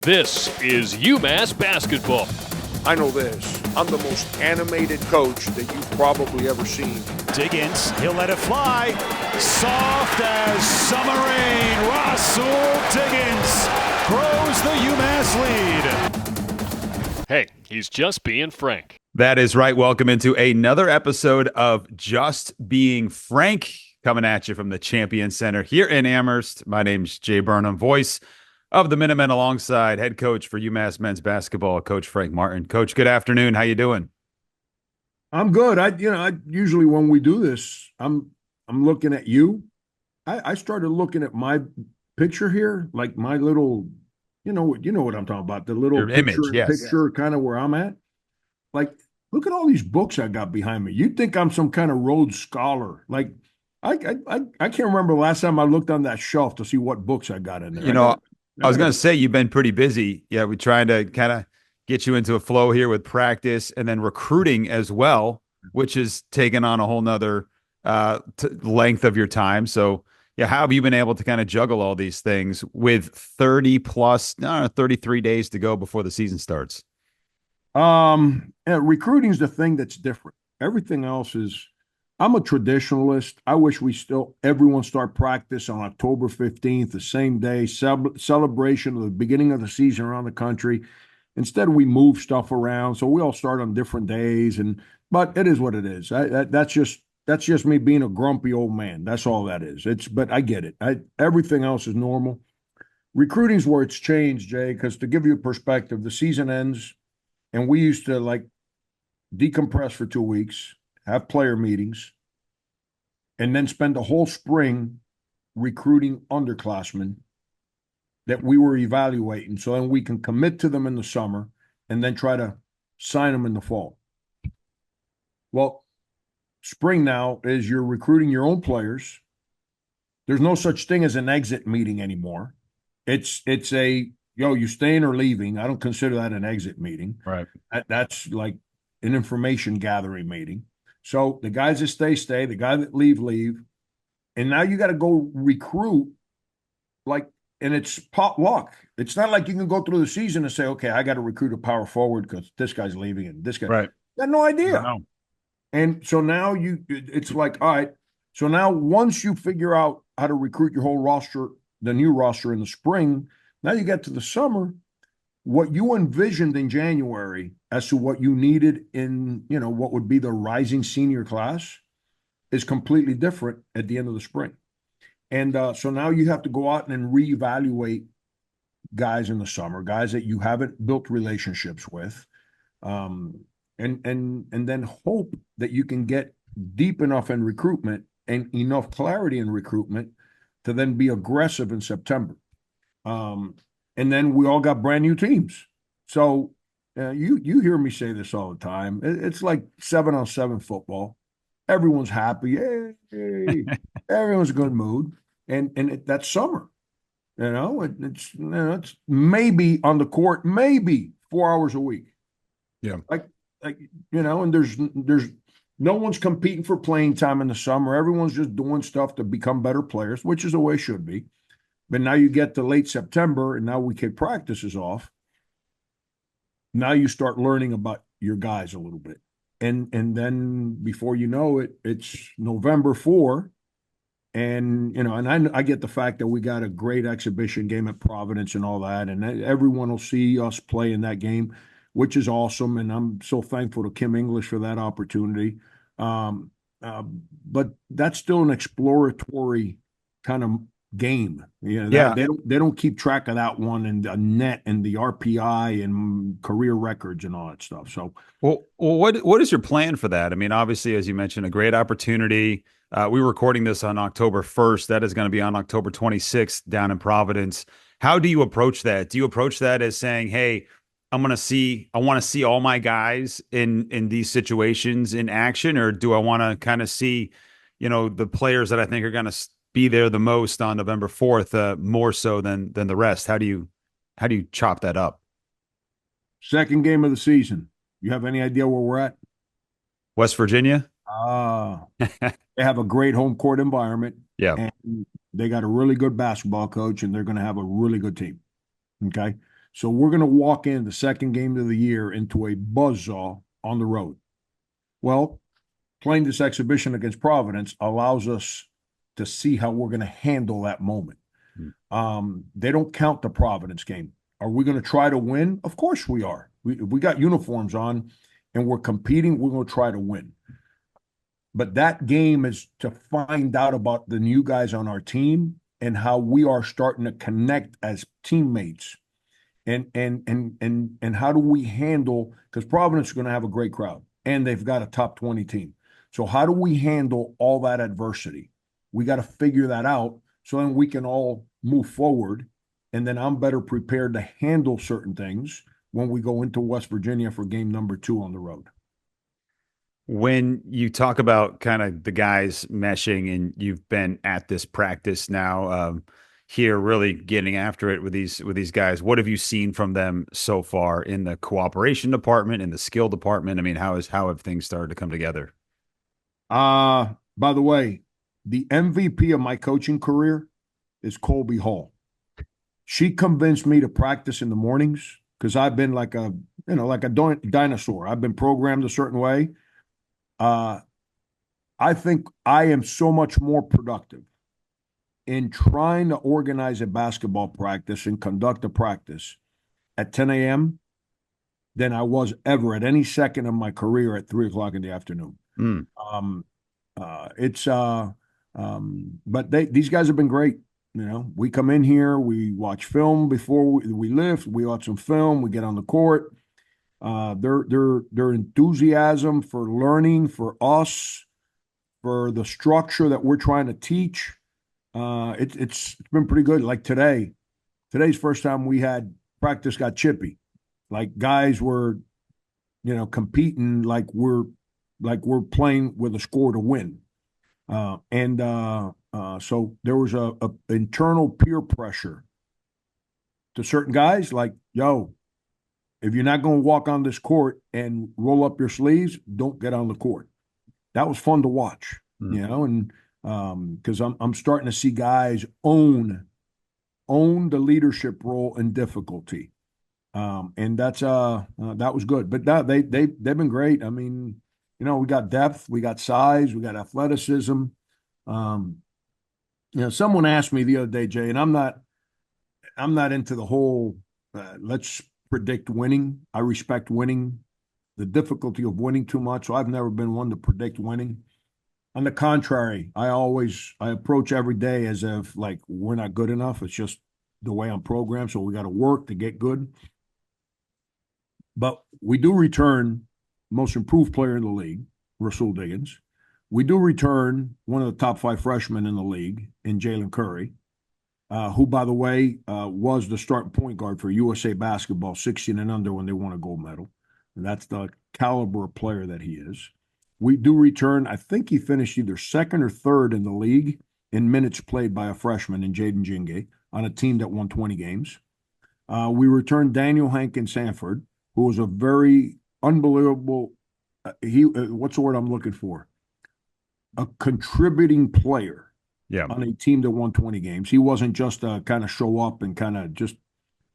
This is UMass basketball. I know this. I'm the most animated coach that you've probably ever seen. Diggins, he'll let it fly. Soft as summer rain. Rasul Diggins grows the UMass lead. Hey, he's just being frank. That is right. Welcome into another episode of Just Being Frank, coming at you from the Champion Center here in Amherst. My name's Jay Burnham, voice of the Minutemen, alongside head coach for UMass men's basketball, Coach Frank Martin. Coach, good afternoon. How you doing? I'm good. I usually when we do this, I'm looking at you. I started looking at my picture here, like my little, you know what I'm talking about, the little Your image, yes. picture kind of where I'm at. Like, look at all these books I got behind me. You'd think I'm some kind of Rhodes Scholar. Like, I can't remember the last time I looked on that shelf to see what books I got in there. I was going to say you've been pretty busy. Yeah, we're trying to kind of get you into a flow here with practice and then recruiting as well, which is taken on a whole nother length of your time. So, yeah, how have you been able to kind of juggle all these things with 33 days to go before the season starts? Recruiting is the thing that's different. Everything else is. I'm a traditionalist. I wish everyone start practice on October 15th, the same day, celebration of the beginning of the season around the country. Instead, we move stuff around, so we all start on different days. But it is what it is. That's just me being a grumpy old man. That's all that is. But I get it. Everything else is normal. Recruiting's where it's changed, Jay, because to give you a perspective, the season ends, and we used to decompress for 2 weeks, have player meetings, and then spend the whole spring recruiting underclassmen that we were evaluating, so then we can commit to them in the summer and then try to sign them in the fall. Well, spring now is you're recruiting your own players. There's no such thing as an exit meeting anymore. It's a, you staying or leaving. I don't consider that an exit meeting. Right. That's like an information gathering meeting. So the guys that stay, the guys that leave. And now you got to go recruit, and it's pot luck. It's not like you can go through the season and say, okay, I got to recruit a power forward because this guy's leaving and this guy. Right. You got no idea. No. And so now it's like, all right. So now once you figure out how to recruit your whole roster, the new roster in the spring, now you get to the summer, what you envisioned in January as to what you needed in, what would be the rising senior class is completely different at the end of the spring. And so now you have to go out and reevaluate guys in the summer, guys that you haven't built relationships with, and then hope that you can get deep enough in recruitment and enough clarity in recruitment to then be aggressive in September. And then we all got brand new teams. So you hear me say this all the time. It's like 7-on-7 football. Everyone's happy. Yay. Everyone's in a good mood. And that's summer. It's maybe on the court, maybe 4 hours a week. Yeah. And there's no one's competing for playing time in the summer. Everyone's just doing stuff to become better players, which is the way it should be. But now you get to late September, and now we kick practices off. Now you start learning about your guys a little bit. And then before you know it, it's November 4. And, I get the fact that we got a great exhibition game at Providence and all that. And everyone will see us play in that game, which is awesome. And I'm so thankful to Kim English for that opportunity. But that's still an exploratory kind of game. They don't keep track of that one and the net and the RPI and career records and all that stuff. So, well, what is your plan for that? I mean, obviously, as you mentioned, a great opportunity. We were recording this on October 1st. That is going to be on October 26th down in Providence. How do you approach that? Do you approach that as saying, hey, I want to see all my guys in these situations in action, or do I want to kind of see, the players that I think are going to be there the most on November 4th, more so than the rest? How do you chop that up? Second game of the season. You have any idea where we're at? West Virginia? They have a great home court environment. Yeah. And they got a really good basketball coach, and they're going to have a really good team. Okay. So we're going to walk in the second game of the year into a buzzsaw on the road. Well, playing this exhibition against Providence allows us to see how we're going to handle that moment. They don't count the Providence game. Are we going to try to win? Of course we are. We got uniforms on and we're competing. We're going to try to win. But that game is to find out about the new guys on our team and how we are starting to connect as teammates. And how do we handle, because Providence is going to have a great crowd and they've got a top 20 team. So how do we handle all that adversity? We got to figure that out so then we can all move forward. And then I'm better prepared to handle certain things when we go into West Virginia for game number 2 on the road. When you talk about kind of the guys meshing and you've been at this practice now, here really getting after it with these guys, what have you seen from them so far in the cooperation department, in the skill department? I mean, how have things started to come together? By the way, the MVP of my coaching career is Colby Hall. She convinced me to practice in the mornings because I've been like a dinosaur. I've been programmed a certain way. I think I am so much more productive in trying to organize a basketball practice and conduct a practice at 10 a.m. than I was ever at any second of my career at 3 o'clock in the afternoon. But these guys have been great. You know, we come in here, we watch film before we lift, we watch some film, we get on the court. Their enthusiasm for learning, for us, for the structure that we're trying to teach, it's been pretty good. Like today's first time we had practice got chippy. Like guys were, competing like we're playing with a score to win. So there was a internal peer pressure to certain guys like, yo, if you're not going to walk on this court and roll up your sleeves, don't get on the court. That was fun to watch, and because I'm starting to see guys own the leadership role in difficulty, and that was good. But they've been great. I mean, we got depth, we got size, we got athleticism. Someone asked me the other day, Jay, and I'm not into the whole let's predict winning. I respect winning, the difficulty of winning too much. So I've never been one to predict winning. On the contrary, I approach every day as if like we're not good enough. It's just the way I'm programmed. So we got to work to get good. But we do return most improved player in the league, Rasul Diggins. We do return one of the top 5 freshmen in the league in Jalen Curry, who, by the way, was the starting point guard for USA Basketball, 16 and under when they won a gold medal. And that's the caliber of player that he is. We do return, I think he finished either second or third in the league in minutes played by a freshman in Jaden Jinge on a team that won 20 games. We returned Daniel Hankins Sanford, who was a very unbelievable, what's the word I'm looking for? A contributing player on a team that won 20 games. He wasn't just a kind of show up and kind of just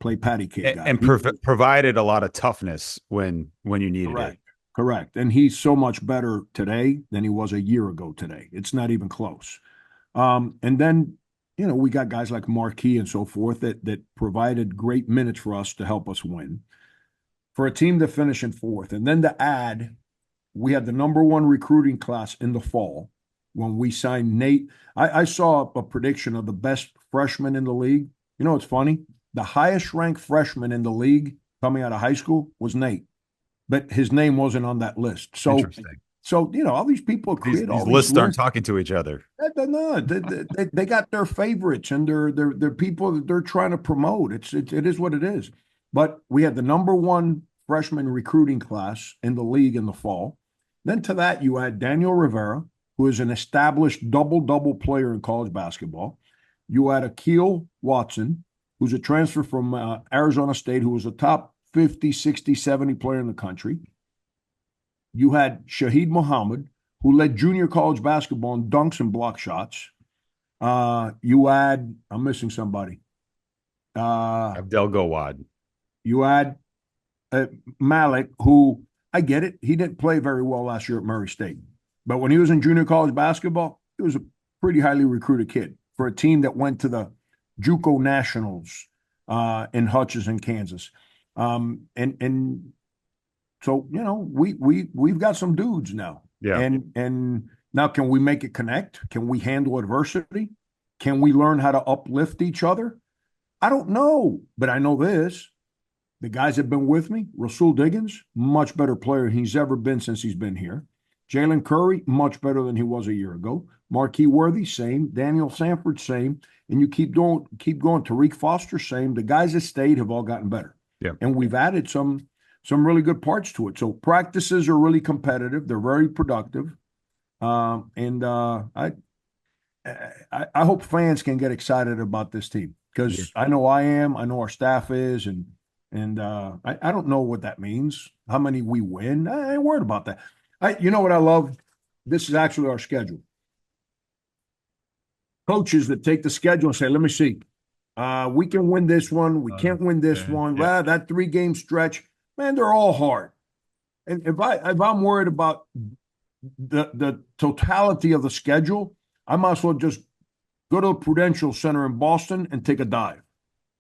play patty cake guy. And provided a lot of toughness when you needed it. Correct. And he's so much better today than he was a year ago today. It's not even close. And then, we got guys like Marquis and so forth that provided great minutes for us to help us win. For a team to finish in 4th. And then to add, we had the number 1 recruiting class in the fall when we signed Nate. I saw a prediction of the best freshman in the league. It's funny. The highest ranked freshman in the league coming out of high school was Nate, but his name wasn't on that list. So, all these people create these lists aren't talking to each other. No, they got their favorites and they're people that they're trying to promote. It is what it is. But we had the number 1 freshman recruiting class in the league in the fall. Then to that, you add Daniel Rivera, who is an established double-double player in college basketball. You add Akil Watson, who's a transfer from Arizona State, who was a top 50, 60, 70 player in the country. You had Shahid Muhammad, who led junior college basketball in dunks and block shots. I'm missing somebody. Abdel Gawad. You add Malik, who I get it. He didn't play very well last year at Murray State. But when he was in junior college basketball, he was a pretty highly recruited kid for a team that went to the JUCO Nationals in Hutchinson, Kansas. And so, we've got some dudes now. Yeah. And now can we make it connect? Can we handle adversity? Can we learn how to uplift each other? I don't know, but I know this. The guys that have been with me, Rasul Diggins, much better player than he's ever been since he's been here. Jalen Curry, much better than he was a year ago. Marquis Worthy, same. Daniel Sanford, same. And you keep going. Tariq Foster, same. The guys that stayed have all gotten better. Yeah. And we've added some really good parts to it. So practices are really competitive. They're very productive. I hope fans can get excited about this team because I know I am. I know our staff is, and I don't know what that means. How many we win? I ain't worried about that. You know what I love? This is actually our schedule. Coaches that take the schedule and say, "Let me see. We can win this one. We can't win this one. Yeah. That 3-game stretch, man, they're all hard." And if I'm worried about the totality of the schedule, I might as well just go to the Prudential Center in Boston and take a dive.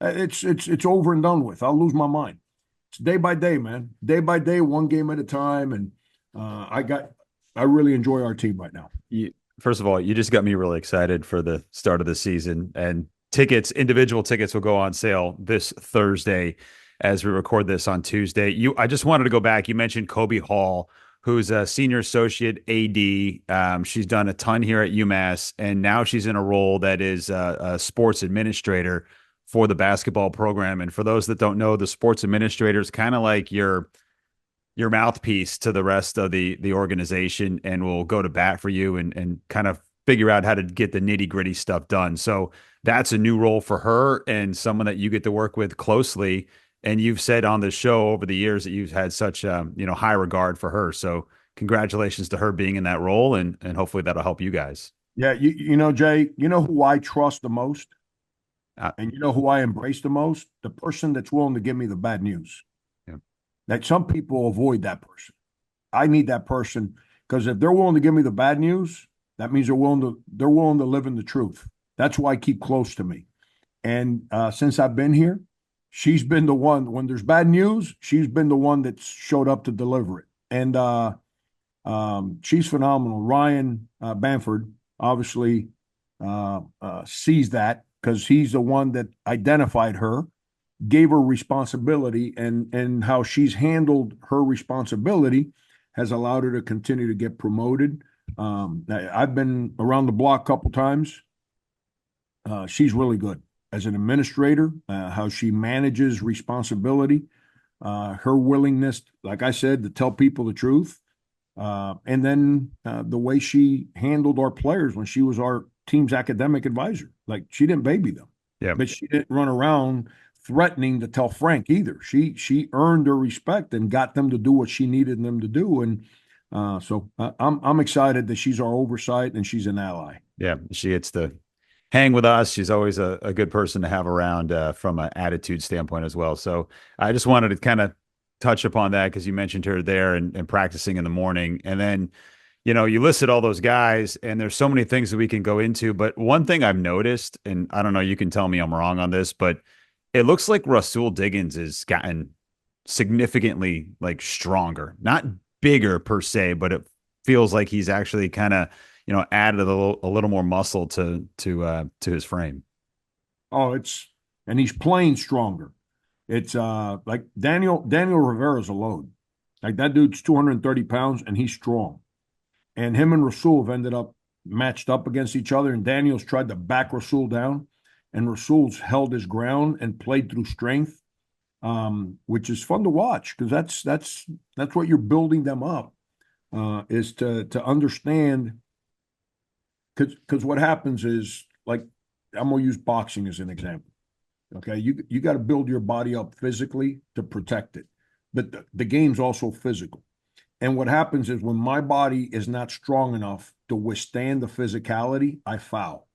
It's over and done with. I'll lose my mind. It's day by day, man. Day by day, one game at a time. And I really enjoy our team right now. First of all, you just got me really excited for the start of the season. And individual tickets will go on sale this Thursday as we record this on Tuesday. I just wanted to go back. You mentioned Kobe Hall, who's a senior associate AD. She's done a ton here at UMass, and now she's in a role that is a sports administrator for the basketball program. And for those that don't know, the sports administrator is kind of like your mouthpiece to the rest of the organization, and will go to bat for you and kind of figure out how to get the nitty gritty stuff done. So that's a new role for her, and someone that you get to work with closely. And you've said on the show over the years that you've had such high regard for her. So congratulations to her being in that role, and hopefully that'll help you guys. Yeah, Jay, you know who I trust the most? And you know who I embrace the most? The person that's willing to give me the bad news. Yeah. That some people avoid that person. I need that person, because if they're willing to give me the bad news, that means they're willing to live in the truth. That's why I keep close to me. And since I've been here, she's been the one, when there's bad news, she's been the one that showed up to deliver it. And she's phenomenal. Ryan Bamford obviously sees that, because he's the one that identified her, gave her responsibility, and how she's handled her responsibility has allowed her to continue to get promoted. I've been around the block a couple times. She's really good as an administrator, how she manages responsibility, her willingness, like I said, to tell people the truth. And then the way she handled our players when she was our team's academic advisor. Like, she didn't baby them. Yeah. But she didn't run around threatening to tell Frank either. She earned their respect and got them to do what she needed them to do. And so I'm excited that she's our oversight and she's an ally. Yeah, she gets to hang with us. She's always a good person to have around from an attitude standpoint as well. So I just wanted to kind of touch upon that, because you mentioned her there and practicing in the morning. And then, you listed all those guys, and there's so many things that we can go into. But one thing I've noticed, and I don't know, you can tell me I'm wrong on this, but it looks like Rasul Diggins has gotten significantly stronger, not bigger per se, but it feels like he's actually kind of, added a little more muscle to his frame. Oh, and he's playing stronger. It's like Daniel Rivera's a load. Like, that dude's 230 pounds and he's strong. And him and Rasul have ended up matched up against each other, and Daniel's tried to back Rasul down, and Rasul's held his ground and played through strength, which is fun to watch, because that's what you're building them up, is to understand. Because what happens is, like, I'm gonna use boxing as an example. Okay, you got to build your body up physically to protect it, but the game's also physical. And what happens is, when my body is not strong enough to withstand the physicality, I foul,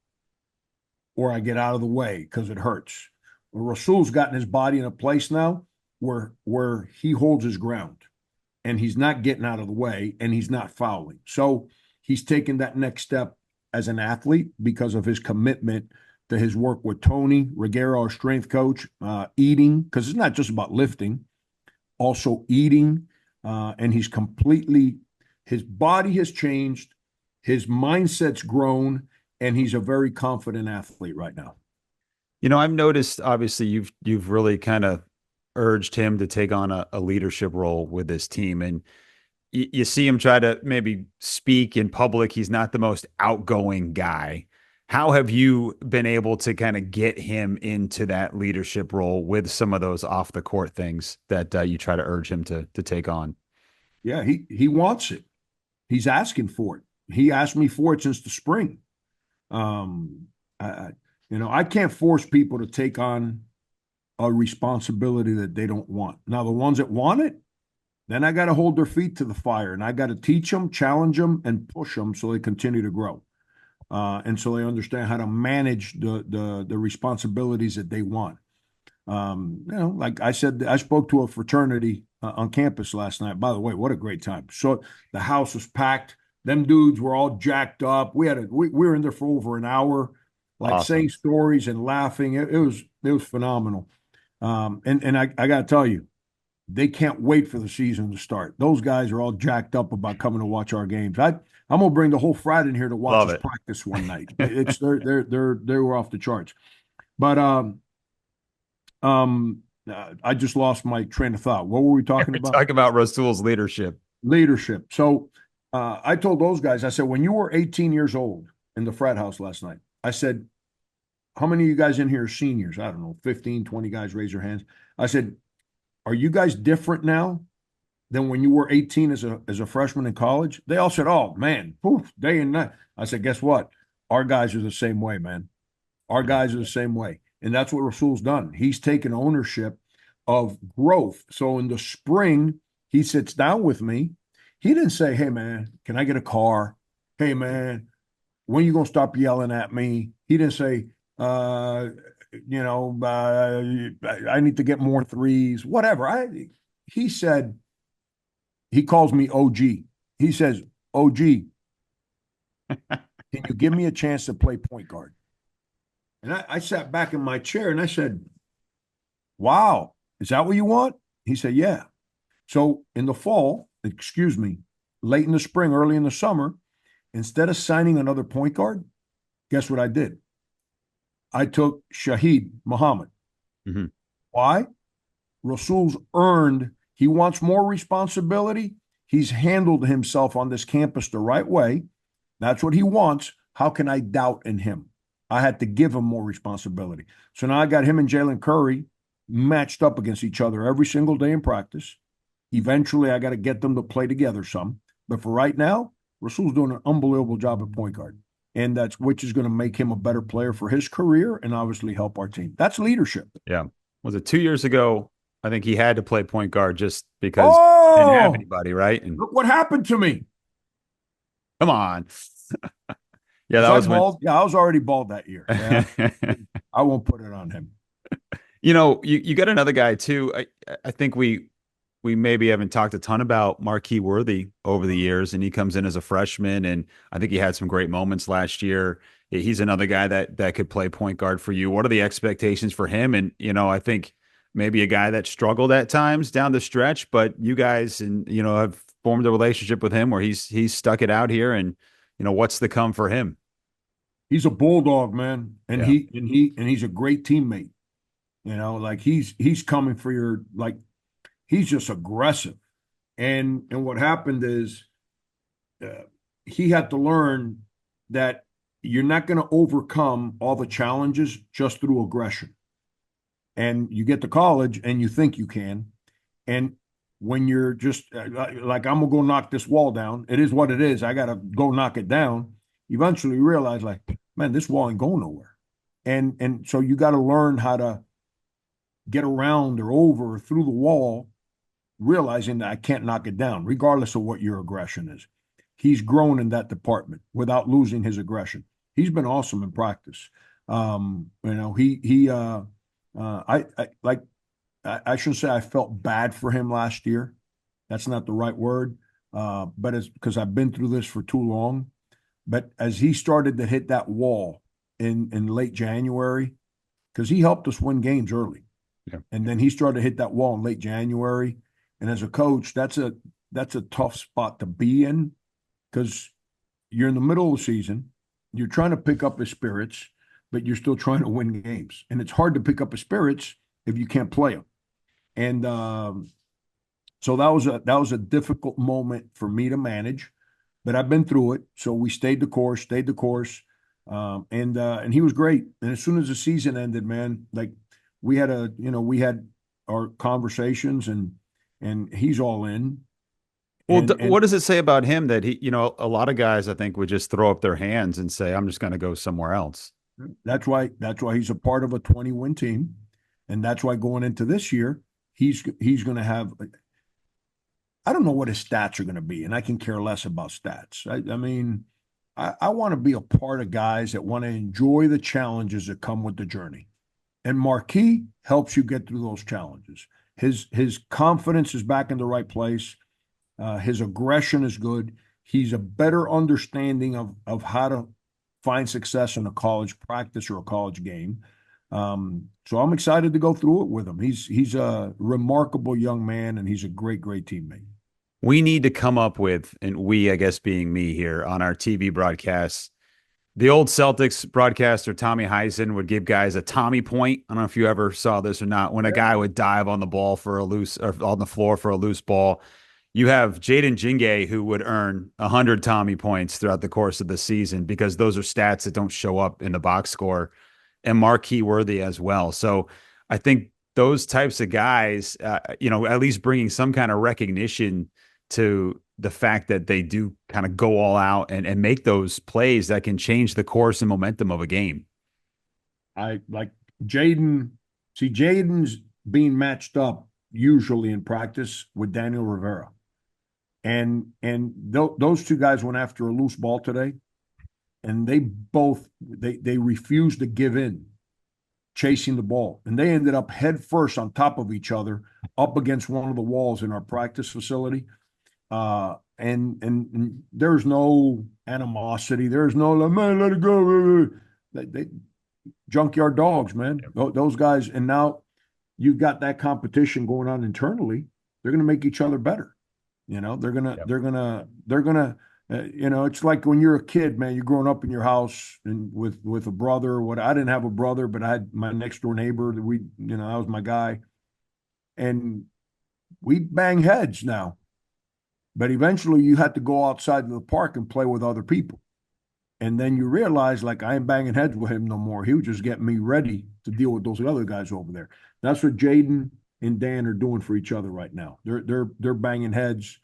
or I get out of the way because it hurts. Well, Rasul's gotten his body in a place now where he holds his ground and he's not getting out of the way and he's not fouling. So he's taken that next step as an athlete because of his commitment to his work with Tony Reguera, our strength coach, eating, because it's not just about lifting, also eating. And he's completely, his body has changed, his mindset's grown, and he's a very confident athlete right now. I've noticed obviously you've really kind of urged him to take on a leadership role with this team. And you see him try to maybe speak in public. He's not the most outgoing guy. How have you been able to kind of get him into that leadership role with some of those off the court things that you try to urge him to take on? Yeah, he wants it. He's asking for it. He asked me for it since the spring. I can't force people to take on a responsibility that they don't want. Now, the ones that want it, then I got to hold their feet to the fire, and I got to teach them, challenge them, and push them so they continue to grow, and so they understand how to manage the responsibilities that they want. Like I said, I spoke to a fraternity on campus last night. By the way, what a great time! So the house was packed. Them dudes were all jacked up. We were in there for over an hour, like Awesome. saying stories and laughing. It was phenomenal. And I got to tell you, they can't wait for the season to start. Those guys are all jacked up about coming to watch our games. I'm gonna bring the whole frat in here to watch us practice one night. They were off the charts. But I just lost my train of thought. What were we talking about? Talk about Rasul's leadership. Leadership. So I told those guys, I said, when you were 18 years old in the frat house last night, I said, how many of you guys in here are seniors? I don't know, 15, 20 guys raise their hands. I said, are you guys different now than when you were 18 as a freshman in college? They all said, oh, man, poof, day and night. I said, guess what? Our guys are the same way, man. Our guys are the same way. And that's what Rasul's done. He's taken ownership of growth. So in the spring, he sits down with me. He didn't say, hey, man, can I get a car? Hey, man, when are you going to stop yelling at me? He didn't say, I need to get more threes, whatever. He said, he calls me OG. He says, OG, can you give me a chance to play point guard? And I sat back in my chair and I said, wow, is that what you want? He said, yeah. So in the fall, late in the spring, early in the summer, instead of signing another point guard, guess what I did? I took Shahid Muhammad. Mm-hmm. Why? Rasul's earned, he wants more responsibility. He's handled himself on this campus the right way. That's what he wants. How can I doubt in him? I had to give him more responsibility. So now I got him and Jalen Curry matched up against each other every single day in practice. Eventually, I got to get them to play together some. But for right now, Rasul's doing an unbelievable job at point guard. And which is going to make him a better player for his career and obviously help our team. That's leadership. Yeah. Was it 2 years ago? I think he had to play point guard just because he didn't have anybody, right? And look what happened to me. Come on. Yeah, that was bald. Yeah, I was already bald that year. Yeah. I won't put it on him. You got another guy too. I think we maybe haven't talked a ton about Marquis Worthy over the years, and he comes in as a freshman, and I think he had some great moments last year. He's another guy that could play point guard for you. What are the expectations for him? And I think maybe a guy that struggled at times down the stretch, but you guys have formed a relationship with him where he's stuck it out here, and what's to come for him? He's a bulldog, man, and yeah. he's a great teammate. Like he's coming for your, like, he's just aggressive. And what happened is he had to learn that you're not going to overcome all the challenges just through aggression. And you get to college and you think you can. And when you're just like, I'm going to go knock this wall down. It is what it is. I got to go knock it down. Eventually you realize, like, man, this wall ain't going nowhere. And so you got to learn how to get around or over or through the wall, realizing that I can't knock it down, regardless of what your aggression is. He's grown in that department without losing his aggression. He's been awesome in practice. I like I shouldn't say I felt bad for him last year. That's not the right word. But it's because I've been through this for too long. But as he started to hit that wall in late January, because he helped us win games early. Yeah. And then he started to hit that wall in late January. And as a coach, that's a tough spot to be in because you're in the middle of the season. You're trying to pick up his spirits, but you're still trying to win games. And it's hard to pick up his spirits if you can't play them. And so that was a difficult moment for me to manage, but I've been through it. So we stayed the course, and he was great. And as soon as the season ended, man, like we had our conversations, and he's all in. Well, And what does it say about him that he, a lot of guys I think would just throw up their hands and say, I'm just going to go somewhere else. that's why he's a part of a 20-win team, and that's why going into this year, he's going to have. I don't know what his stats are going to be, and I can care less about stats. I mean, I want to be a part of guys that want to enjoy the challenges that come with the journey. And Marquis helps you get through those challenges. His confidence is back in the right place. His aggression is good. He's a better understanding of how to find success in a college practice or a college game. So I'm excited to go through it with him. He's a remarkable young man, and he's a great teammate. We need to come up with, and we, I guess, being me here on our TV broadcasts, the old Celtics broadcaster, Tommy Heisen, would give guys a Tommy point. I don't know if you ever saw this or not. When a guy would dive on the ball for a loose, or on the floor for a loose ball, you have Jaden Jingay who would earn 100 Tommy points throughout the course of the season because those are stats that don't show up in the box score, and Marquis Worthy as well. So I think those types of guys, at least bringing some kind of recognition to the fact that they do kind of go all out and make those plays that can change the course and momentum of a game. I like Jaden. See, Jaden's being matched up usually in practice with Daniel Rivera. And those two guys went after a loose ball today, and they refused to give in chasing the ball. And they ended up head first on top of each other up against one of the walls in our practice facility. And there's no animosity. There's no, man, let it go. They junkyard dogs, man. Those guys. And now you've got that competition going on internally. They're going to make each other better. They're going to, it's like when you're a kid, man, you're growing up in your house and with a brother or what. I didn't have a brother, but I had my next door neighbor that that was my guy. And we bang heads now. But eventually you had to go outside of the park and play with other people. And then you realize, like, I ain't banging heads with him no more. He was just getting me ready to deal with those other guys over there. That's what Jaden and Dan are doing for each other right now. They're banging heads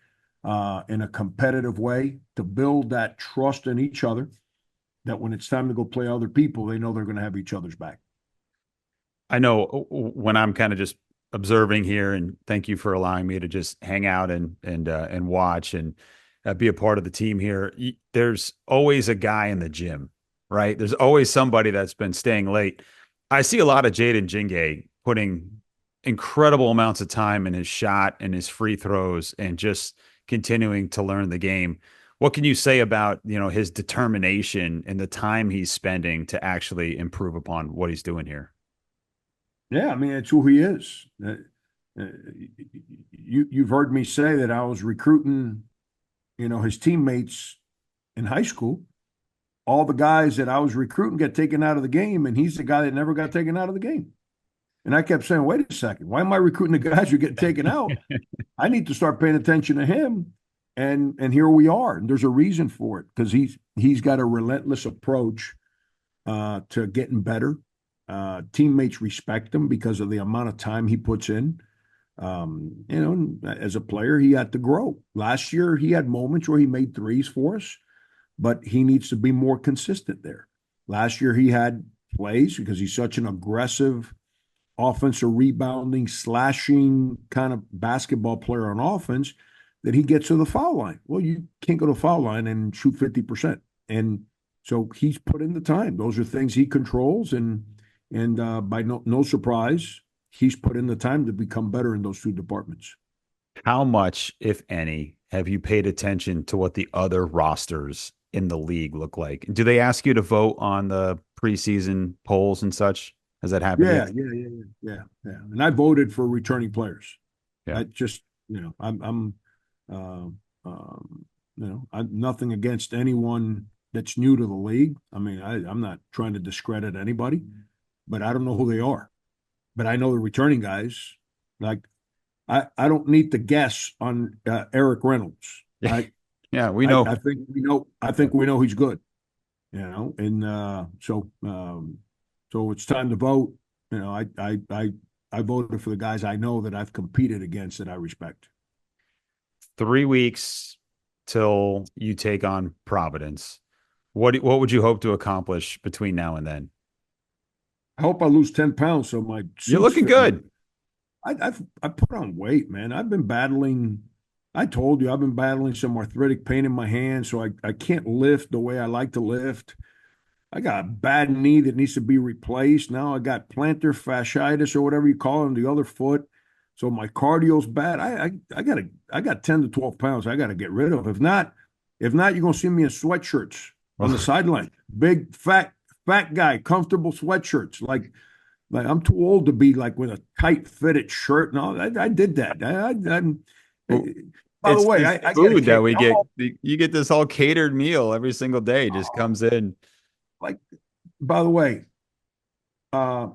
in a competitive way to build that trust in each other, that when it's time to go play other people, they know they're going to have each other's back. I know when I'm kind of just observing here, and thank you for allowing me to just hang out and watch and be a part of the team here. There's always a guy in the gym, right? There's always somebody that's been staying late. I see a lot of Jaden Jingay putting incredible amounts of time in his shot and his free throws and just continuing to learn the game. What can you say about, his determination and the time he's spending to actually improve upon what he's doing here? Yeah, I mean, it's who he is. You've heard me say that I was recruiting, his teammates in high school. All the guys that I was recruiting get taken out of the game, and he's the guy that never got taken out of the game. And I kept saying, wait a second, why am I recruiting the guys who get taken out? I need to start paying attention to him. And here we are. And there's a reason for it, because he's got a relentless approach to getting better. Teammates respect him because of the amount of time he puts in. As a player, he had to grow. Last year, he had moments where he made threes for us, but he needs to be more consistent there. Last year, he had plays because he's such an aggressive offensive rebounding, slashing kind of basketball player on offense that he gets to the foul line. Well, you can't go to the foul line and shoot 50%. And so he's put in the time. Those are things he controls. And by no surprise, he's put in the time to become better in those two departments. How much, if any, have you paid attention to what the other rosters in the league look like? Do they ask you to vote on the preseason polls and such? Has that happened Yeah, yet? yeah. And I voted for returning players. Yeah. I just, I'm um, I'm nothing against anyone that's new to the league. I mean, I'm not trying to discredit anybody, but I don't know who they are. But I know the returning guys. Like, I don't need to guess on Eric Reynolds. I, Yeah, we I know. I think we know. I think we know he's good. And so it's time to vote. I voted for the guys I know that I've competed against that I respect. 3 weeks till you take on Providence. What would you hope to accomplish between now and then? I hope I lose 10 pounds so my You're suits looking fit me. good. I put on weight, man. I've been battling. I told you I've been battling some arthritic pain in my hand, so I can't lift the way I like to lift. I got a bad knee that needs to be replaced. Now I got plantar fasciitis or whatever you call it on the other foot. So my cardio's bad. I got 10 to 12 pounds I gotta get rid of. If not, you're gonna see me in sweatshirts on the sideline. Big fat guy, comfortable sweatshirts. Like I'm too old to be like with a tight fitted shirt. No, I did that. Well, By the it's way, this I got a food that cake. we get. You get this whole catered meal every single day. Just comes in. Like, by the way, uh,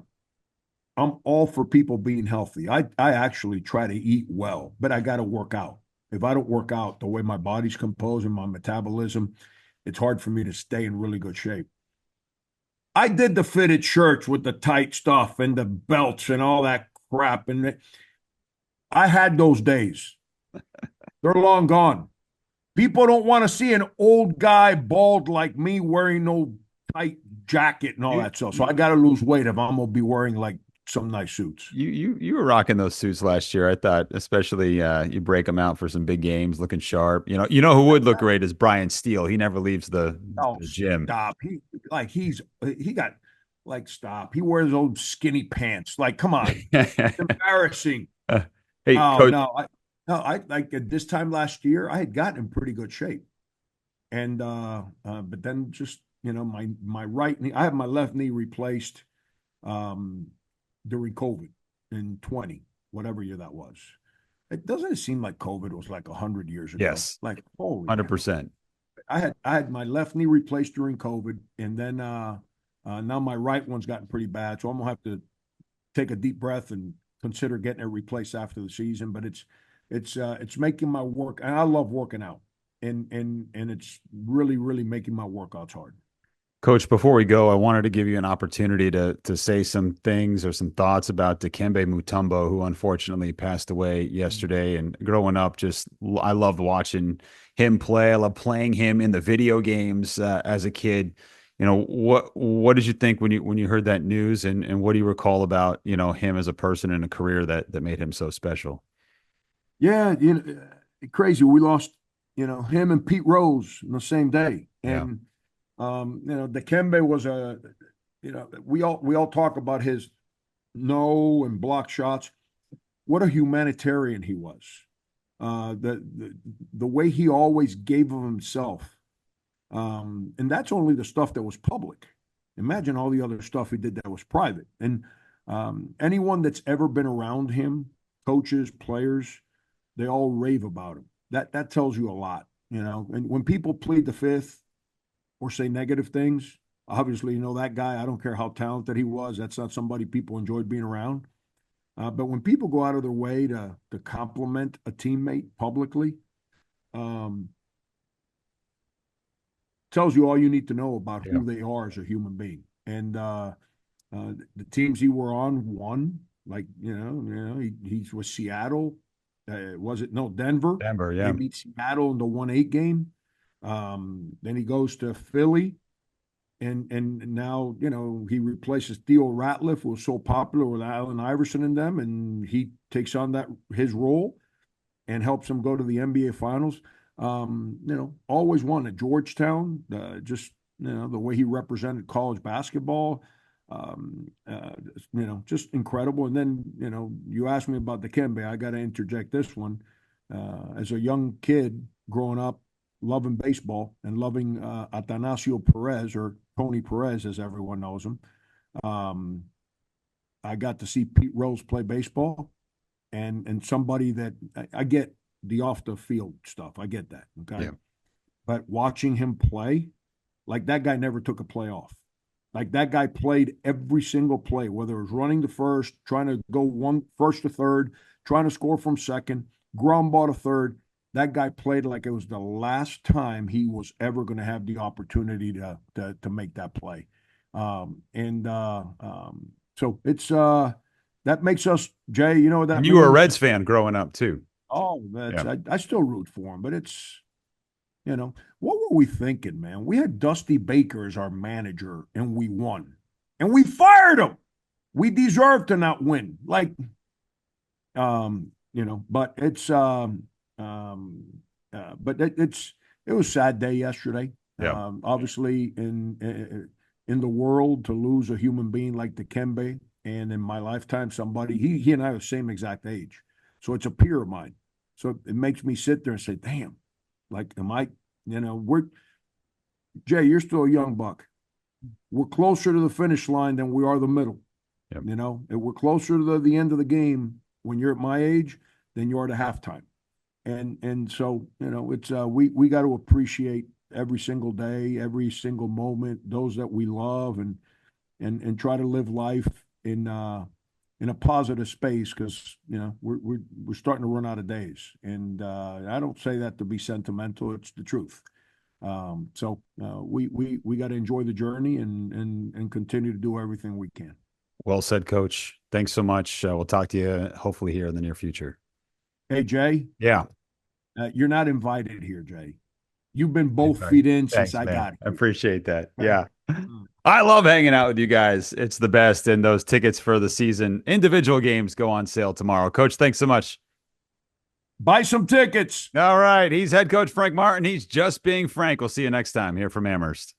I'm all for people being healthy. I actually try to eat well, but I got to work out. If I don't work out the way my body's composed and my metabolism, it's hard for me to stay in really good shape. I did the fitted shirts with the tight stuff and the belts and all that crap, and I had those days. They're long gone. People don't want to see an old guy bald like me wearing no tight jacket and all You that stuff. So I got to lose weight if I'm gonna be wearing like some nice suits. you were rocking those suits last year. I thought, especially you break them out for some big games, looking sharp. You know who would look great is Brian Steele. He never leaves Oh, the gym. stop. He got like stop. He wears those skinny pants. Like, come on. It's embarrassing. Hey, Oh coach. no, I like at this time last year, I had gotten in pretty good shape. And but then just my right knee, I have my left knee replaced um during COVID in 20, whatever year that was. It doesn't seem like COVID was like 100 years ago. Yes, Like, holy cow. 100%. I had my left knee replaced during COVID, and then now my right one's gotten pretty bad, so I'm gonna have to take a deep breath and consider getting it replaced after the season. But it's making my work, and I love working out, and it's really making my workouts hard. Coach, before we go, I wanted to give you an opportunity to say some things or some thoughts about Dikembe Mutombo, who unfortunately passed away yesterday. And growing up, I loved watching him play. I love playing him in the video games as a kid. What did you think when you heard that news, and what do you recall about him as a person and a career that made him so special? Yeah, crazy. We lost, him and Pete Rose on the same day, Yeah, and Dikembe was we all talk about his no and block shots. What a humanitarian he was. The way he always gave of himself, and that's only the stuff that was public. Imagine all the other stuff he did that was private. And anyone that's ever been around him, coaches, players, they all rave about him. That tells you a lot, And when people plead the fifth or say negative things, obviously, that guy, I don't care how talented he was, that's not somebody people enjoyed being around. But when people go out of their way to compliment a teammate publicly, um, tells you all you need to know about yeah, who they are as a human being. And the teams he were on won. Like he was Seattle. Was it no Denver? Denver. They Yeah, beat Seattle in the 1-8 game. Then he goes to Philly, and now he replaces Theo Ratliff, who was so popular with Allen Iverson in them, and he takes on his role and helps him go to the NBA Finals. Always won at Georgetown. Just the way he represented college basketball. just incredible. And then, you asked me about the Kembe. I got to interject this one. As a young kid growing up, loving baseball and loving Atanasio Perez, or Tony Perez, as everyone knows him. I got to see Pete Rose play baseball, and somebody that I get the off the field stuff. I get that. Okay. Yeah. But watching him play, like, that guy never took a play off. Like, that guy played every single play, whether it was running to first, trying to go first to third, trying to score from second, ground ball to third. That guy played like it was the last time he was ever going to have the opportunity to make that play. So it's that makes us, Jay, you know what that And means? you were a Reds fan growing up too. Oh, I still root for him, but it's, what were we thinking, man? We had Dusty Baker as our manager, and we won, and we fired him. We deserve to not win. Like, but it's, but it was a sad day yesterday. Yeah. Obviously, in the world, to lose a human being like the Kembe, and in my lifetime, somebody, he and I are the same exact age, so it's a peer of mine. So it makes me sit there and say, damn, like, am I, Jay, you're still a young buck. We're closer to the finish line than we are the middle. Yep. And we're closer to the end of the game when you're at my age than you are to halftime. And so, it's we got to appreciate every single day, every single moment, those that we love, and try to live life in a positive space, because we're starting to run out of days. And I don't say that to be sentimental; it's the truth. So we got to enjoy the journey and continue to do everything we can. Well said, Coach. Thanks so much. We'll talk to you hopefully here in the near future. Hey, Jay. Yeah. You're not invited here, Jay. You've been both feet in since I got here. I appreciate that. Yeah. I love hanging out with you guys. It's the best. And those tickets for the season individual games go on sale tomorrow. Coach, thanks so much. Buy some tickets. All right. He's head coach Frank Martin. He's just being Frank. We'll see you next time here from Amherst.